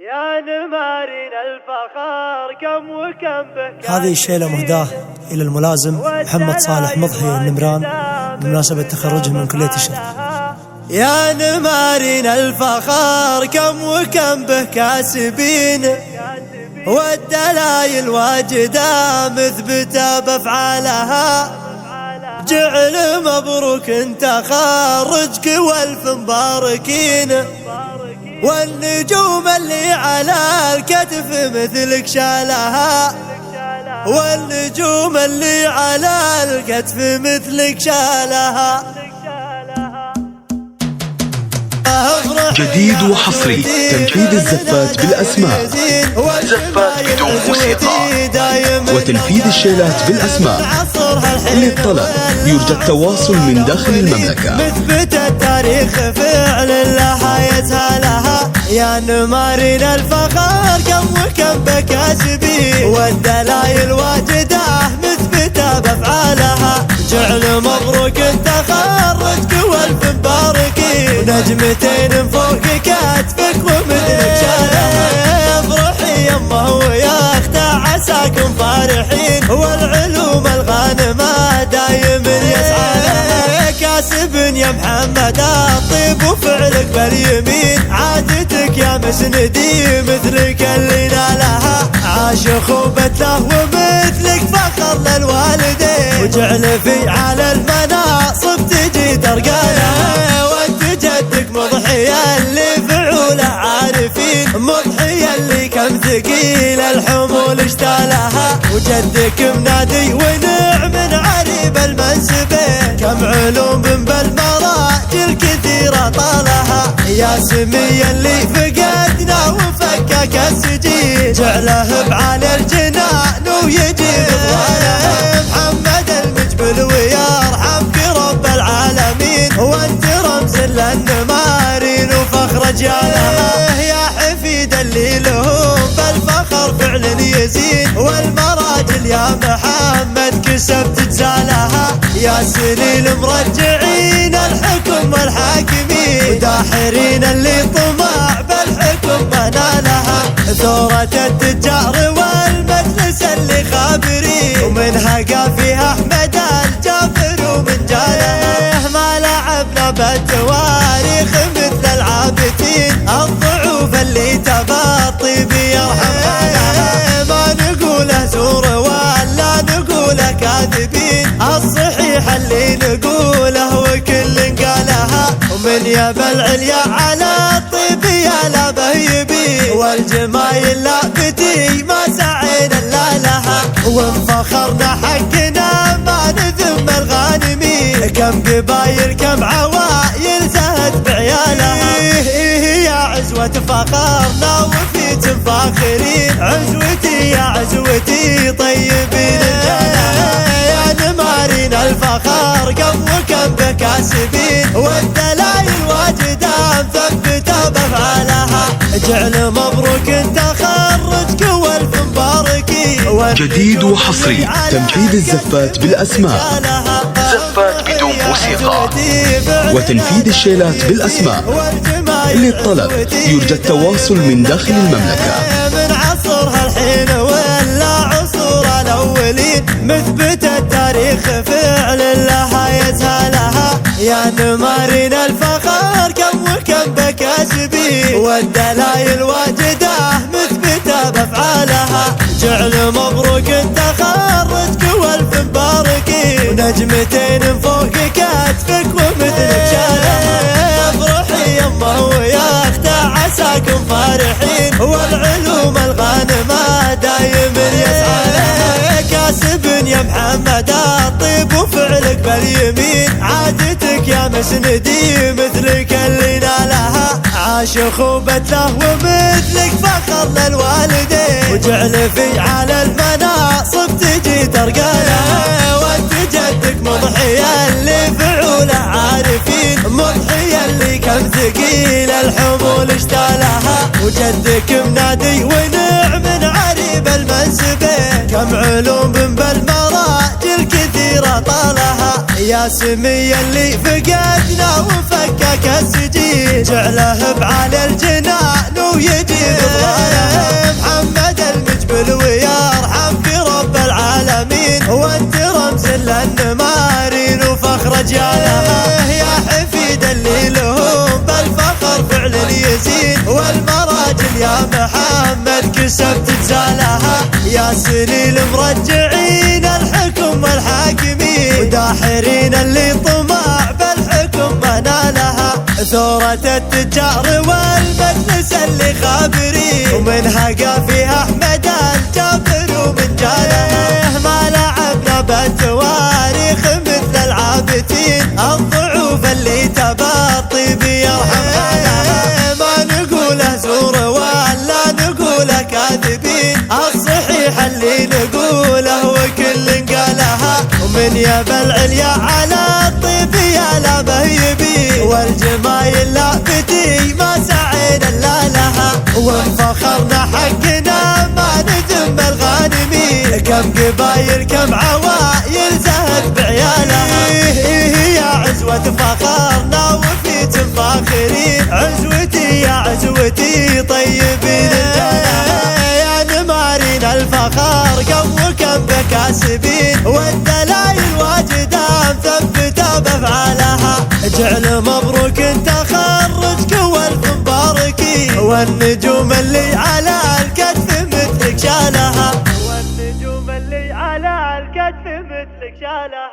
يا نمارين الفخر كم وكم بك. هذه الشيلة مهداة إلى الملازم محمد صالح مضحي النمران بمناسبة تخرجه من كلية الشرطة. يا نمارين الفخر كم وكم به كاسبين، والدلايل واجدة مثبتة بأفعالها. جعل مبروك انت خارجك والف مباركين، والنجوم اللي على الكتف مثلك شالها، والنجوم اللي على الكتف مثلك شالها. جديد وحصري تنفيذ الزفات بالأسماء، زفات بدون موسيقى، وتنفيذ الشيلات بالأسماء. للطلب يرجى التواصل من داخل المملكة. مثبت التاريخ فعل لها يزهلها. يا نمارين الفخر كم وكم بكاسبين، والدلايل واجدة مثبتة بأفعالها. جعل مبروك انت خرجك والف مباركين، نجمتين فوق كتفك ومثلك شالها. افرحي يمه ويا اخته عساكم فارحين، والعلوم الغانمة دايم يسعى لها. كاسب يا محمد الطيب وفعلك باليمين، عادتك يا مسندي مثلك اللي نالها. عاش اخوبة له ومثلك فخر للوالدين، وجعل في على المناصب تجي ترقالها. وانت جدك مضحية اللي فعوله عارفين، مضحية اللي كم ثقيل الحمول اشتالها. وجدك منادي ونعم عريب المنسبين، كم علوم بالمراجل كثيرة طالها. يا سمي اللي فقدنا وفكك السجين، جعله بعلى الجنان ويجيب ضواله. محمد المجبل ويرحمك رب العالمين، وانت رمز للنمارين وفخر اجيالها. يا حفيد اللي لهم بالفخر فعل يزين، والمراجل يا محمد كسبت جزالها. يا سليل مرجعين الحكم والحاكمين، وداحرين اللي طمع بالحكم منالها. ثورة التجار والمجلس اللي خابرين، ومنها قافيها احمد الجابر ومن جالها. ما لعبنا بالتواريخ مثل العابتين، الضعوف اللي تباطي بيرحمها. ما نقوله زور ولا نقوله كاذبين، الصحيح اللي نقوله وكل قالها. ومن يبى العليا على الطيب يا لا بهيبي، والجمايل لا بتي ما سعينا الا لها. وانفخرنا حقنا ما نذم الغانمين، كم قبايل كم عوايل زهد بعيالها. يا عزوة فخرنا وفيتم فاخرين، عزوتي يا عزوتي طيبين الجنة. يا نمارين الفخر كم وكم بكاسبين، والدلايل واجدة مثبتة بأفعالها. جعل مبروك انت خرجك والف مباركين. جديد وحصري تنفيذ الزفات بالأسماء، زفات بدون موسيقى، وتنفيذ الشيلات بالأسماء. للطلب يرجى التواصل من داخل المملكة. من عصرها الحين ولا عصور الأولين، مثبت التاريخ فعل لها يزهلها. يا نمارين الفخر كم وكم بكاسبين، والدلايل واجدة مثبتة بأفعالها. جعل مبروك انت خرجك والف مباركين، ونجمتين فوق كتفك ومثلك شالها. افرحي يمه ويا اخته عساكم فارحين، والعلوم الغانمة دايم يسعى لها. كاسب يا محمد الطيب وفعلك باليمين، عادتك يا مسندي مثلك اللي نالها. عاش اخوبة له ومثلك فخر للوالدين، وجعل في على المناصب تجي ترقالها. وانت جدك مضحية اللي فعوله عارفين، مضحية اللي كم ثقيل الحمول اشتالها. وجدك منادي ونعم عريب المنسبين، كم علوم بالمراجل كثيرة طالها. يا سمي اللي فقدنا وفكك السجين، جعله بعلى الجنان ويجيب ضواله. والمراجل يا محمد كسبت جزالها، يا سليل مرجعين الحكم والحاكمين، وداحرين اللي طمع بالحكم منالها، ثورة التجار والمجلس اللي خابرين، ومنها قافيها احمد الجابر ومن جالها، ما لعبنا بالتواريخ مثل العابتين، الضعوف اللي تباطي بيرحمها، ما نقوله زور ولا نقوله كاذبين، الصحيح اللي نقوله وكل قالها، ومن يبى العليا على الطيب يا لا مهيبي، والجمايل لا بدي ما سعينا الا لها، وانفخرنا حقنا ما ندم الغانمين، كم قبايل كم عوايل زهد بعيالها، يا عزوة فخرنا وفيتم فاخرين، عزوتي يا عزوتي طيبين الجنة، يا نمارين الفخر كم وكم بكاسبين، والدلائل واجدة مثبتة بافعالها، جعل مبروك تخرجك والف مباركين، والنجوم اللي على الكتف مثلك شالها، والنجوم اللي على الكتف مثلك شالها.